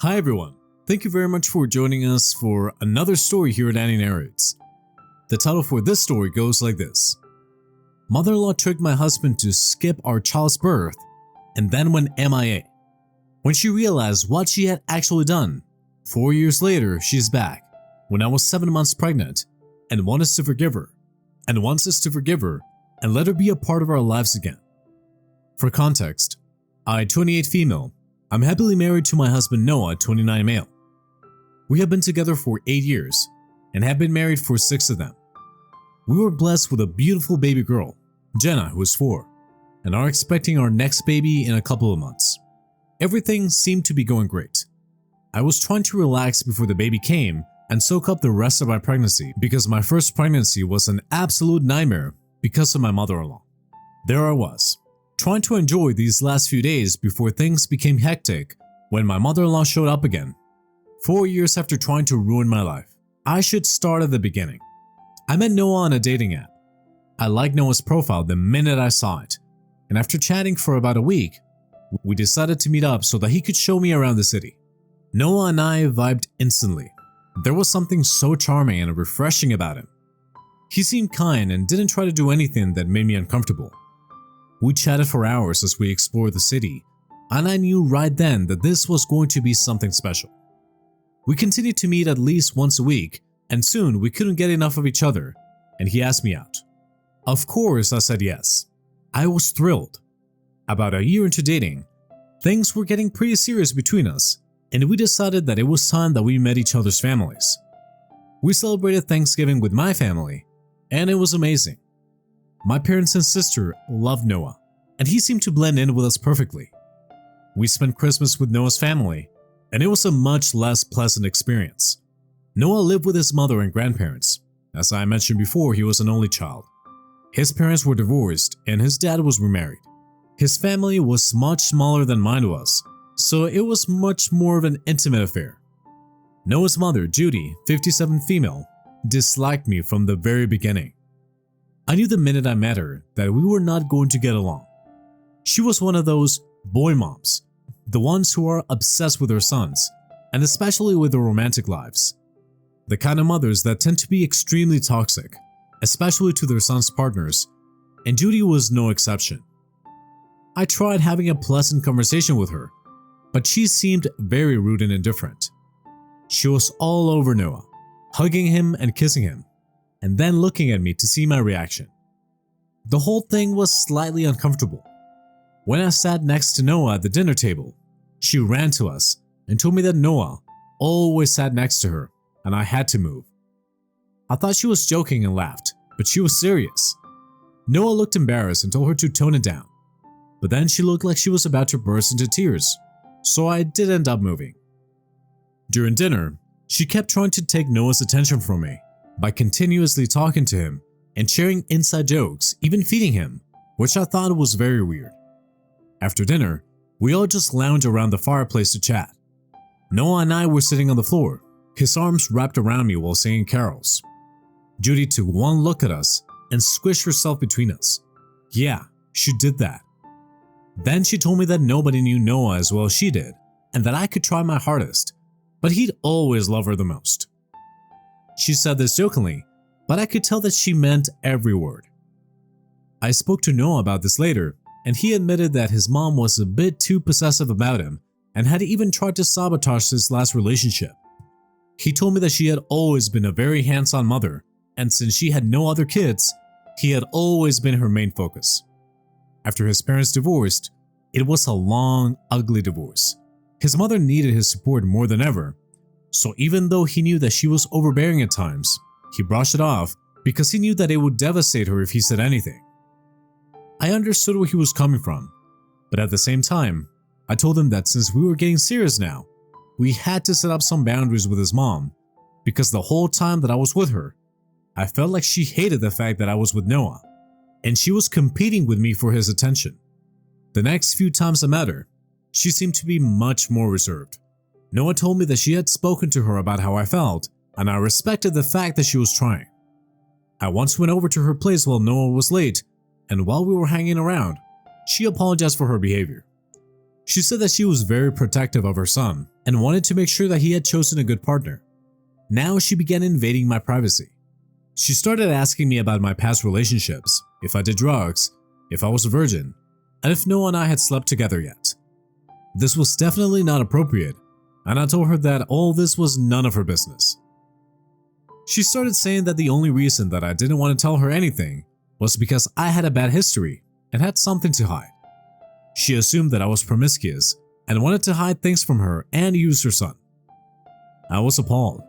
Hi everyone, thank you very much for joining us for another story here at Annie Narrates. The title for this story goes like this. Mother-in-law tricked my husband to skip our child's birth and then went MIA. When she realized what she had actually done, 4 years later she's back when I was 7 months pregnant and wants us to forgive her and let her be a part of our lives again. For context, I, 28 female, I'm happily married to my husband Noah, 29 male. We have been together for 8 years and have been married for 6 of them. We were blessed with a beautiful baby girl, Jenna, who is 4, and are expecting our next baby in a couple of months. Everything seemed to be going great. I was trying to relax before the baby came and soak up the rest of my pregnancy because my first pregnancy was an absolute nightmare because of my mother-in-law. There I was, trying to enjoy these last few days before things became hectic when my mother-in-law showed up again. 4 years after trying to ruin my life. I should start at the beginning. I met Noah on a dating app. I liked Noah's profile the minute I saw it, and after chatting for about a week, we decided to meet up so that he could show me around the city. Noah and I vibed instantly. There was something so charming and refreshing about him. He seemed kind and didn't try to do anything that made me uncomfortable. We chatted for hours as we explored the city, and I knew right then that this was going to be something special. We continued to meet at least once a week, and soon we couldn't get enough of each other, and he asked me out. Of course, I said yes. I was thrilled. About a year into dating, things were getting pretty serious between us, and we decided that it was time that we met each other's families. We celebrated Thanksgiving with my family, and it was amazing. My parents and sister loved Noah, and he seemed to blend in with us perfectly. We spent Christmas with Noah's family, and it was a much less pleasant experience. Noah lived with his mother and grandparents. As I mentioned before, he was an only child. His parents were divorced, and his dad was remarried. His family was much smaller than mine was, so it was much more of an intimate affair. Noah's mother, Judy, 57 female, disliked me from the very beginning. I knew the minute I met her that we were not going to get along. She was one of those boy moms, the ones who are obsessed with their sons, and especially with their romantic lives. The kind of mothers that tend to be extremely toxic, especially to their sons' partners, and Judy was no exception. I tried having a pleasant conversation with her, but she seemed very rude and indifferent. She was all over Noah, hugging him and kissing him, and then looking at me to see my reaction. The whole thing was slightly uncomfortable. When I sat next to Noah at the dinner table, she ran to us and told me that Noah always sat next to her and I had to move. I thought she was joking and laughed, but she was serious. Noah looked embarrassed and told her to tone it down, but then she looked like she was about to burst into tears, so I did end up moving. During dinner, she kept trying to take Noah's attention from me by continuously talking to him and sharing inside jokes, even feeding him, which I thought was very weird. After dinner, we all just lounged around the fireplace to chat. Noah and I were sitting on the floor, his arms wrapped around me while singing carols. Judy took one look at us and squished herself between us. Yeah, she did that. Then she told me that nobody knew Noah as well as she did, and that I could try my hardest, but he'd always love her the most. She said this jokingly, but I could tell that she meant every word. I spoke to Noah about this later, and he admitted that his mom was a bit too possessive about him and had even tried to sabotage his last relationship. He told me that she had always been a very hands-on mother, and since she had no other kids, he had always been her main focus. After his parents divorced, it was a long, ugly divorce. His mother needed his support more than ever, so even though he knew that she was overbearing at times, he brushed it off because he knew that it would devastate her if he said anything. I understood where he was coming from, but at the same time, I told him that since we were getting serious now, we had to set up some boundaries with his mom because the whole time that I was with her, I felt like she hated the fact that I was with Noah, and she was competing with me for his attention. The next few times I met her, she seemed to be much more reserved. Noah told me that she had spoken to her about how I felt, and I respected the fact that she was trying. I once went over to her place while Noah was late, and while we were hanging around, she apologized for her behavior. She said that she was very protective of her son and wanted to make sure that he had chosen a good partner. Now she began invading my privacy. She started asking me about my past relationships, if I did drugs, if I was a virgin, and if Noah and I had slept together yet. This was definitely not appropriate, and I told her that all this was none of her business. She started saying that the only reason that I didn't want to tell her anything was because I had a bad history and had something to hide. She assumed that I was promiscuous and wanted to hide things from her and use her son. I was appalled.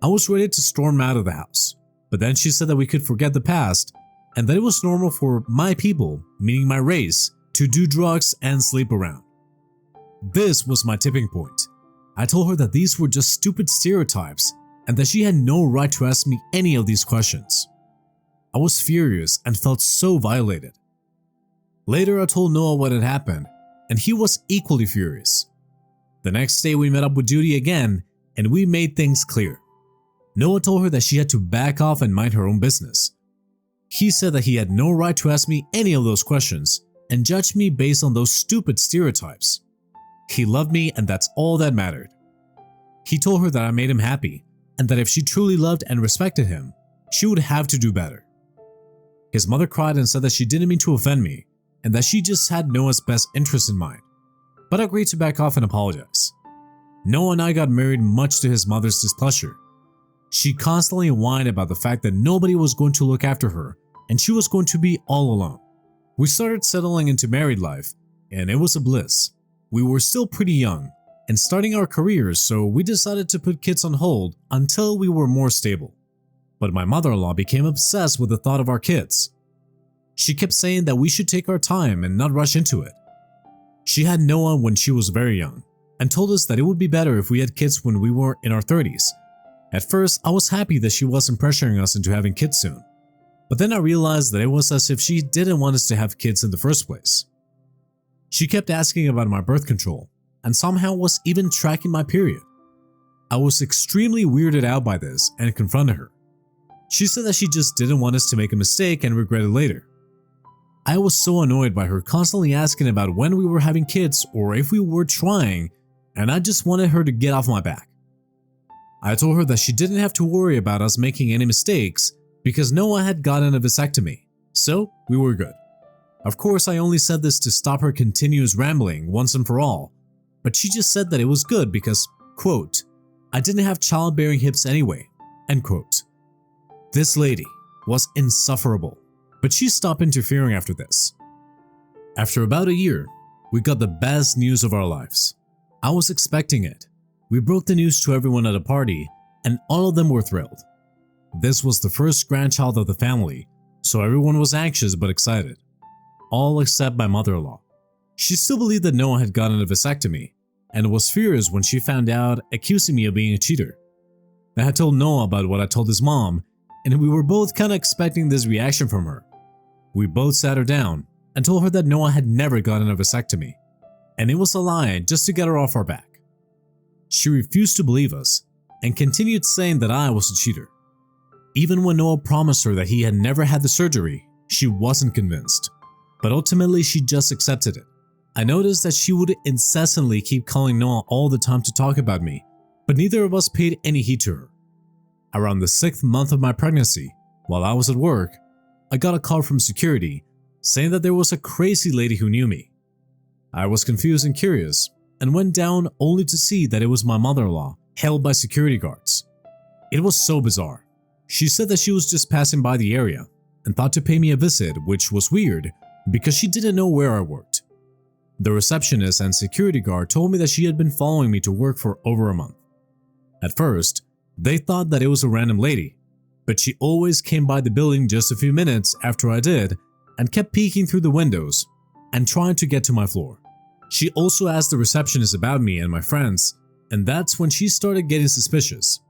I was ready to storm out of the house, but then she said that we could forget the past and that it was normal for my people, meaning my race, to do drugs and sleep around. This was my tipping point. I told her that these were just stupid stereotypes and that she had no right to ask me any of these questions. I was furious and felt so violated. Later, I told Noah what had happened, and he was equally furious. The next day, we met up with Judy again, and we made things clear. Noah told her that she had to back off and mind her own business. He said that he had no right to ask me any of those questions and judge me based on those stupid stereotypes. He loved me, and that's all that mattered. He told her that I made him happy, and that if she truly loved and respected him, she would have to do better. His mother cried and said that she didn't mean to offend me, and that she just had Noah's best interest in mind, but agreed to back off and apologize. Noah and I got married much to his mother's displeasure. She constantly whined about the fact that nobody was going to look after her and she was going to be all alone. We started settling into married life, and it was a bliss. We were still pretty young and starting our careers, so we decided to put kids on hold until we were more stable. But my mother-in-law became obsessed with the thought of our kids. She kept saying that we should take our time and not rush into it. She had Noah when she was very young and told us that it would be better if we had kids when we were in our 30s. At first, I was happy that she wasn't pressuring us into having kids soon, but then I realized that it was as if she didn't want us to have kids in the first place. She kept asking about my birth control and somehow was even tracking my period. I was extremely weirded out by this and confronted her. She said that she just didn't want us to make a mistake and regret it later. I was so annoyed by her constantly asking about when we were having kids or if we were trying, and I just wanted her to get off my back. I told her that she didn't have to worry about us making any mistakes because Noah had gotten a vasectomy, so we were good. Of course, I only said this to stop her continuous rambling once and for all, but she just said that it was good because, quote, I didn't have childbearing hips anyway, end quote. This lady was insufferable, but she stopped interfering after this. After about a year, we got the best news of our lives. I was expecting it. We broke the news to everyone at a party, and all of them were thrilled. This was the first grandchild of the family, so everyone was anxious but excited. All except my mother-in-law. She still believed that Noah had gotten a vasectomy, and was furious when she found out, accusing me of being a cheater. I had told Noah about what I told his mom, and we were both kinda expecting this reaction from her. We both sat her down and told her that Noah had never gotten a vasectomy, and it was a lie just to get her off our back. She refused to believe us and continued saying that I was a cheater. Even when Noah promised her that he had never had the surgery, she wasn't convinced, but ultimately she just accepted it. I noticed that she would incessantly keep calling Noah all the time to talk about me, but neither of us paid any heed to her. Around the 6th month of my pregnancy, while I was at work, I got a call from security saying that there was a crazy lady who knew me. I was confused and curious and went down only to see that it was my mother-in-law held by security guards. It was so bizarre. She said that she was just passing by the area and thought to pay me a visit, which was weird because she didn't know where I worked. The receptionist and security guard told me that she had been following me to work for over a month. At first, they thought that it was a random lady, but she always came by the building just a few minutes after I did and kept peeking through the windows and trying to get to my floor. She also asked the receptionist about me and my friends, and that's when she started getting suspicious.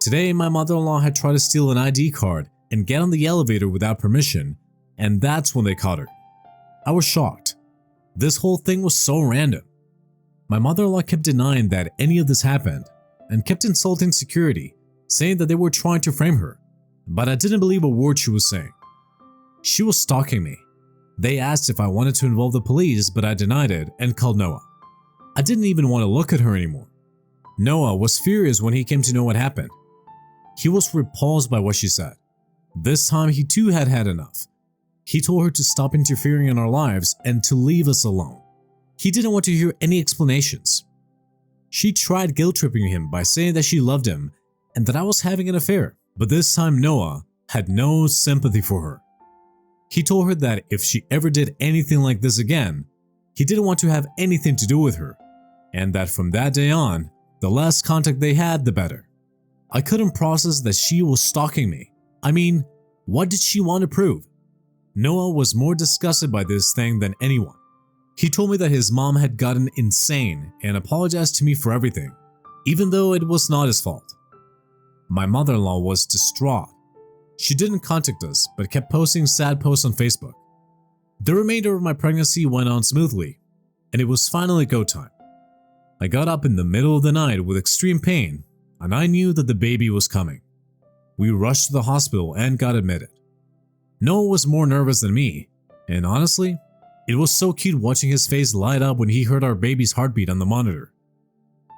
Today, my mother-in-law had tried to steal an ID card and get on the elevator without permission, and that's when they caught her. I was shocked. This whole thing was so random. My mother-in-law kept denying that any of this happened and kept insulting security, saying that they were trying to frame her, but I didn't believe a word she was saying. She was stalking me. They asked if I wanted to involve the police, but I denied it and called Noah. I didn't even want to look at her anymore. Noah was furious when he came to know what happened. He was repulsed by what she said. This time he too had had enough. He told her to stop interfering in our lives and to leave us alone. He didn't want to hear any explanations. She tried guilt-tripping him by saying that she loved him and that I was having an affair, but this time Noah had no sympathy for her. He told her that if she ever did anything like this again, he didn't want to have anything to do with her, and that from that day on, the less contact they had, the better. I couldn't process that she was stalking me. I mean, what did she want to prove? Noah was more disgusted by this thing than anyone. He told me that his mom had gotten insane and apologized to me for everything, even though it was not his fault. My mother-in-law was distraught. She didn't contact us, but kept posting sad posts on Facebook. The remainder of my pregnancy went on smoothly, and it was finally go time. I got up in the middle of the night with extreme pain, and I knew that the baby was coming. We rushed to the hospital and got admitted. Noah was more nervous than me, and honestly, it was so cute watching his face light up when he heard our baby's heartbeat on the monitor.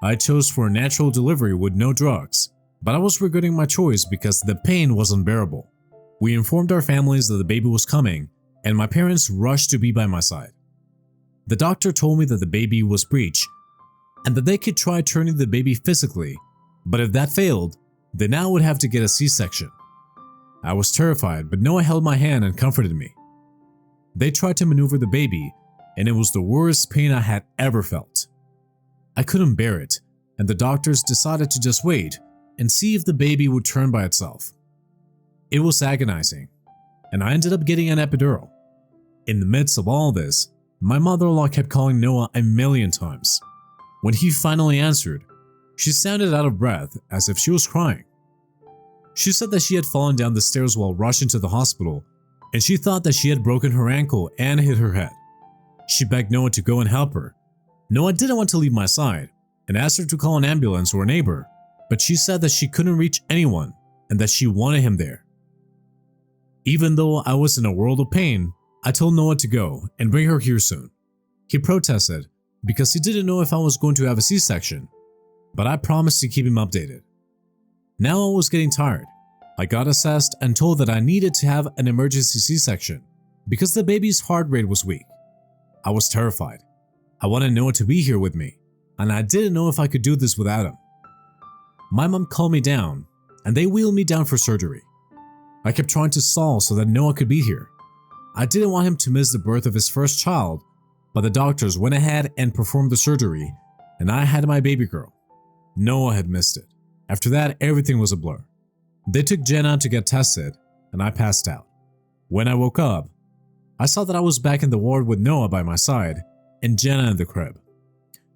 I chose for a natural delivery with no drugs, but I was regretting my choice because the pain was unbearable. We informed our families that the baby was coming, and my parents rushed to be by my side. The doctor told me that the baby was breech and that they could try turning the baby physically, but if that failed, they now would have to get a C-section. I was terrified, but Noah held my hand and comforted me. They tried to maneuver the baby, and it was the worst pain I had ever felt. I couldn't bear it, and the doctors decided to just wait and see if the baby would turn by itself. It was agonizing, and I ended up getting an epidural. In the midst of all this, my mother-in-law kept calling Noah a million times. When he finally answered, she sounded out of breath as if she was crying. She said that she had fallen down the stairs while rushing to the hospital, and she thought that she had broken her ankle and hit her head. She begged Noah to go and help her. Noah didn't want to leave my side and asked her to call an ambulance or a neighbor, but she said that she couldn't reach anyone and that she wanted him there. Even though I was in a world of pain, I told Noah to go and bring her here soon. He protested because he didn't know if I was going to have a C-section, but I promised to keep him updated. Now I was getting tired. I got assessed and told that I needed to have an emergency C-section because the baby's heart rate was weak. I was terrified. I wanted Noah to be here with me, and I didn't know if I could do this without him. My mom calmed me down, and they wheeled me down for surgery. I kept trying to stall so that Noah could be here. I didn't want him to miss the birth of his first child, but the doctors went ahead and performed the surgery, and I had my baby girl. Noah had missed it. After that, everything was a blur. They took Jenna to get tested, and I passed out. When I woke up, I saw that I was back in the ward with Noah by my side and Jenna in the crib.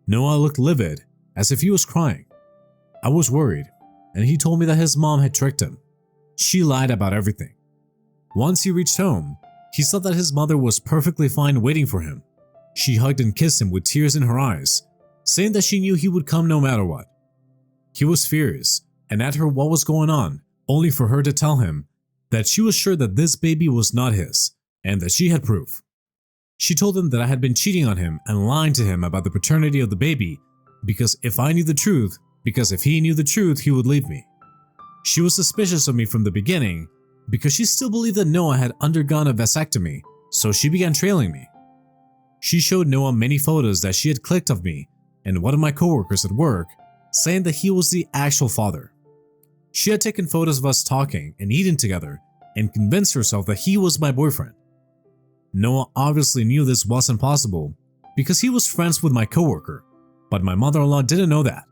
Noah looked livid, as if he was crying. I was worried, and he told me that his mom had tricked him. She lied about everything. Once he reached home, he said that his mother was perfectly fine waiting for him. She hugged and kissed him with tears in her eyes, saying that she knew he would come no matter what. He was furious and asked her what was going on, only for her to tell him that she was sure that this baby was not his and that she had proof. She told him that I had been cheating on him and lying to him about the paternity of the baby because if he knew the truth, he would leave me. She was suspicious of me from the beginning because she still believed that Noah had undergone a vasectomy, so she began trailing me. She showed Noah many photos that she had clicked of me and one of my coworkers at work, saying that he was the actual father. She had taken photos of us talking and eating together and convinced herself that he was my boyfriend. Noah obviously knew this wasn't possible because he was friends with my coworker, but my mother-in-law didn't know that.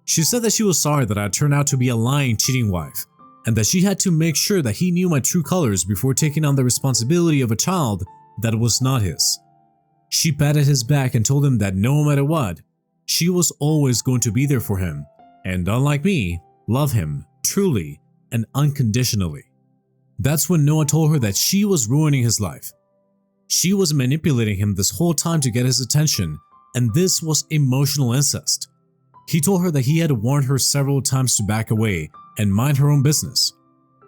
She said that she was sorry that I turned out to be a lying, cheating wife, and that she had to make sure that he knew my true colors before taking on the responsibility of a child that was not his. She patted his back and told him that no matter what, she was always going to be there for him, and unlike me, love him truly and unconditionally. That's when Noah told her that she was ruining his life. She was manipulating him this whole time to get his attention, and this was emotional incest. He told her that he had warned her several times to back away and mind her own business.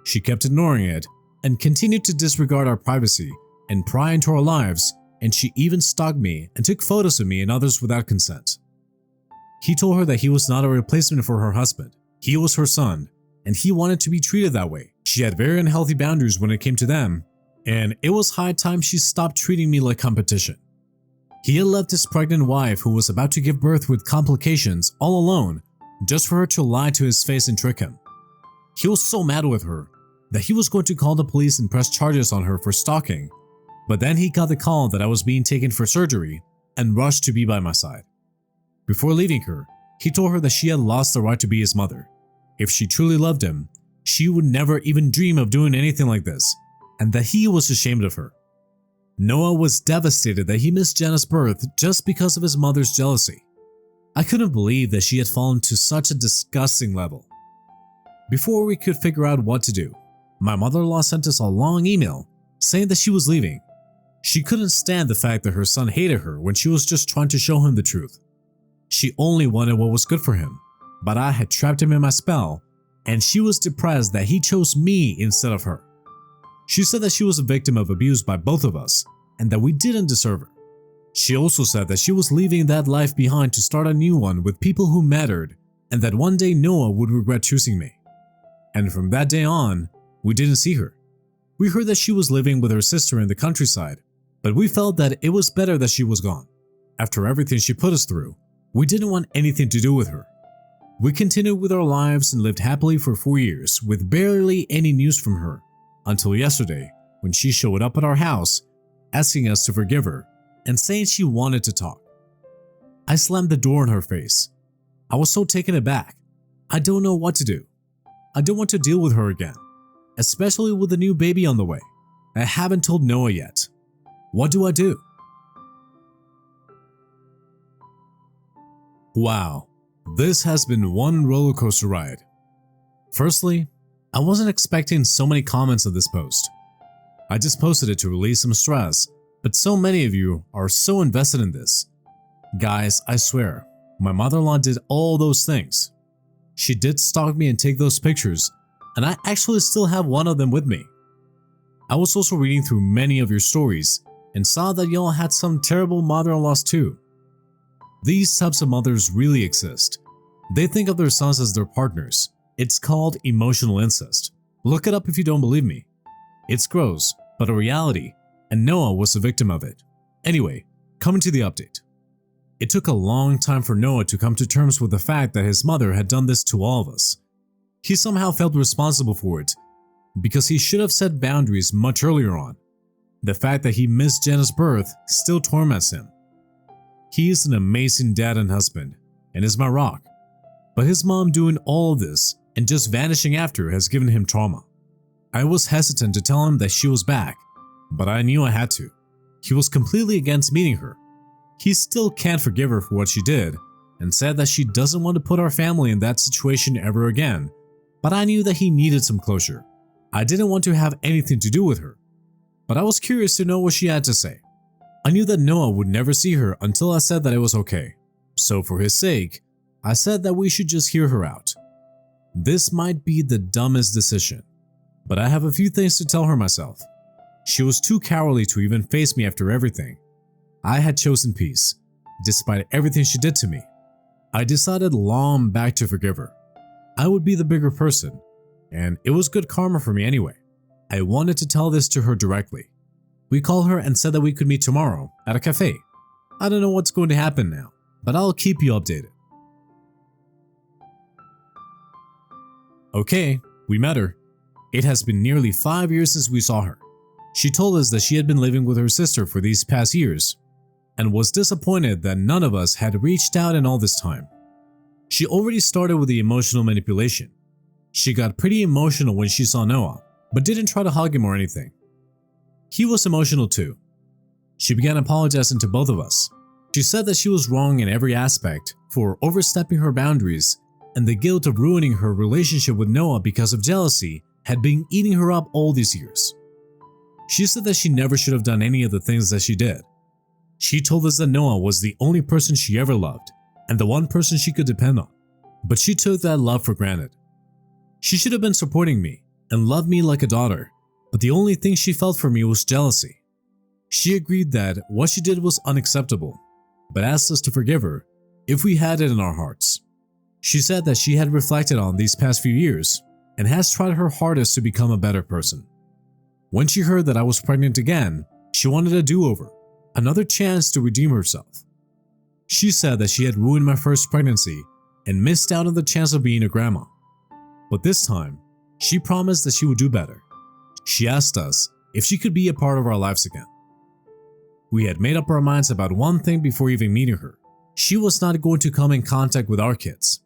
She kept ignoring it and continued to disregard our privacy and pry into our lives, and she even stalked me and took photos of me and others without consent. He told her that he was not a replacement for her husband. He was her son, and he wanted to be treated that way. She had very unhealthy boundaries when it came to them, and it was high time she stopped treating me like competition. He had left his pregnant wife, who was about to give birth with complications, all alone, just for her to lie to his face and trick him. He was so mad with her that he was going to call the police and press charges on her for stalking, but then he got the call that I was being taken for surgery and rushed to be by my side. Before leaving her, he told her that she had lost the right to be his mother. If she truly loved him, she would never even dream of doing anything like this, and that he was ashamed of her. Noah was devastated that he missed Jenna's birth just because of his mother's jealousy. I couldn't believe that she had fallen to such a disgusting level. Before we could figure out what to do, my mother-in-law sent us a long email saying that she was leaving. She couldn't stand the fact that her son hated her when she was just trying to show him the truth. She only wanted what was good for him, but I had trapped him in my spell, and she was depressed that he chose me instead of her. She said that she was a victim of abuse by both of us and that we didn't deserve her. She also said that she was leaving that life behind to start a new one with people who mattered, and that one day Noah would regret choosing me. And from that day on, we didn't see her. We heard that she was living with her sister in the countryside, but we felt that it was better that she was gone. After everything she put us through, we didn't want anything to do with her. We continued with our lives and lived happily for 4 years with barely any news from her, until yesterday when she showed up at our house asking us to forgive her and saying she wanted to talk. I slammed the door in her face. I was so taken aback. I don't know what to do. I don't want to deal with her again, especially with a new baby on the way. I haven't told Noah yet. What do I do? Wow, this has been one roller coaster ride. Firstly, I wasn't expecting so many comments on this post. I just posted it to release some stress, but so many of you are so invested in this. Guys, I swear, my mother-in-law did all those things. She did stalk me and take those pictures, and I actually still have one of them with me. I was also reading through many of your stories and saw that y'all had some terrible mother-in-laws too. These types of mothers really exist. They think of their sons as their partners. It's called emotional incest. Look it up if you don't believe me. It's gross, but a reality, and Noah was a victim of it. Anyway, coming to the update. It took a long time for Noah to come to terms with the fact that his mother had done this to all of us. He somehow felt responsible for it, because he should have set boundaries much earlier on. The fact that he missed Jenna's birth still torments him. He is an amazing dad and husband, and is my rock. But his mom doing all of this and just vanishing after has given him trauma. I was hesitant to tell him that she was back, but I knew I had to. He was completely against meeting her. He still can't forgive her for what she did, and said that she doesn't want to put our family in that situation ever again, but I knew that he needed some closure. I didn't want to have anything to do with her, but I was curious to know what she had to say. I knew that Noah would never see her until I said that it was okay, so for his sake, I said that we should just hear her out. This might be the dumbest decision, but I have a few things to tell her myself. She was too cowardly to even face me after everything. I had chosen peace, despite everything she did to me. I decided long back to forgive her. I would be the bigger person, and it was good karma for me anyway. I wanted to tell this to her directly. We called her and said that we could meet tomorrow at a cafe. I don't know what's going to happen now, but I'll keep you updated. Okay, we met her. It has been nearly 5 years since we saw her. She told us that she had been living with her sister for these past years, and was disappointed that none of us had reached out in all this time. She already started with the emotional manipulation. She got pretty emotional when she saw Noah, but didn't try to hug him or anything. He was emotional too. She began apologizing to both of us. She said that she was wrong in every aspect for overstepping her boundaries, and the guilt of ruining her relationship with Noah because of jealousy had been eating her up all these years. She said that she never should have done any of the things that she did. She told us that Noah was the only person she ever loved, and the one person she could depend on, but she took that love for granted. She should have been supporting me and loved me like a daughter, but the only thing she felt for me was jealousy. She agreed that what she did was unacceptable, but asked us to forgive her if we had it in our hearts. She said that she had reflected on these past few years and has tried her hardest to become a better person. When she heard that I was pregnant again, she wanted a do-over, another chance to redeem herself. She said that she had ruined my first pregnancy and missed out on the chance of being a grandma. But this time, she promised that she would do better. She asked us if she could be a part of our lives again. We had made up our minds about one thing before even meeting her. She was not going to come in contact with our kids.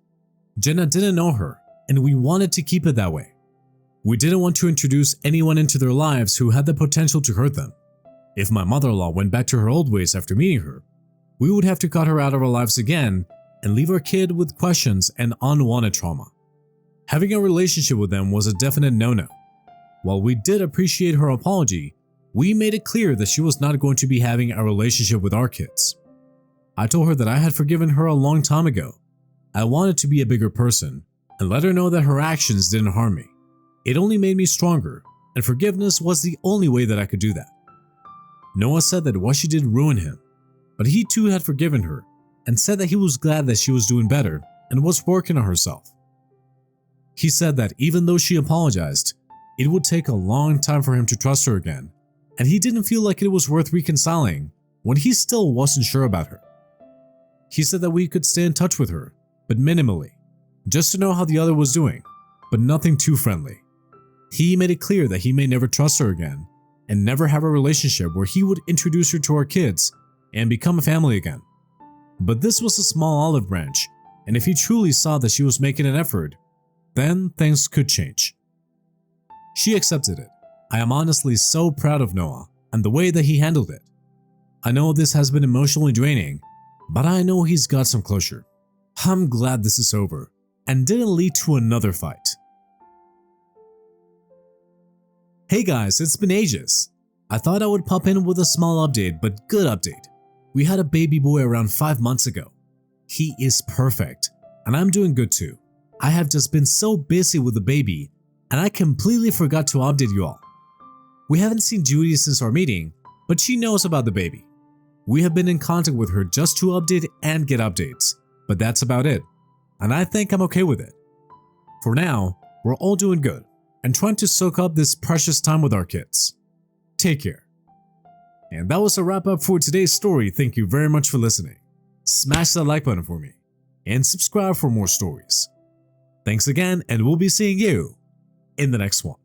Jenna didn't know her, and we wanted to keep it that way. We didn't want to introduce anyone into their lives who had the potential to hurt them. If my mother-in-law went back to her old ways after meeting her, we would have to cut her out of our lives again and leave our kid with questions and unwanted trauma. Having a relationship with them was a definite no-no. While we did appreciate her apology, we made it clear that she was not going to be having a relationship with our kids. I told her that I had forgiven her a long time ago. I wanted to be a bigger person and let her know that her actions didn't harm me. It only made me stronger, and forgiveness was the only way that I could do that. Noah said that what she did ruined him, but he too had forgiven her and said that he was glad that she was doing better and was working on herself. He said that even though she apologized, it would take a long time for him to trust her again, and he didn't feel like it was worth reconciling when he still wasn't sure about her. He said that we could stay in touch with her, but minimally, just to know how the other was doing, but nothing too friendly. He made it clear that he may never trust her again and never have a relationship where he would introduce her to our kids and become a family again. But this was a small olive branch, and if he truly saw that she was making an effort, then things could change. She accepted it. I am honestly so proud of Noah and the way that he handled it. I know this has been emotionally draining, but I know he's got some closure. I'm glad this is over and didn't lead to another fight. Hey guys, it's been ages. I thought I would pop in with a small update, but good update. We had a baby boy around 5 months ago. He is perfect, and I'm doing good too. I have just been so busy with the baby, and I completely forgot to update you all. We haven't seen Judy since our meeting, but she knows about the baby. We have been in contact with her just to update and get updates, but that's about it, and I think I'm okay with it. For now, we're all doing good and trying to soak up this precious time with our kids. Take care. And that was a wrap up for today's story. Thank you very much for listening. Smash that like button for me and subscribe for more stories. Thanks again, and we'll be seeing you in the next one.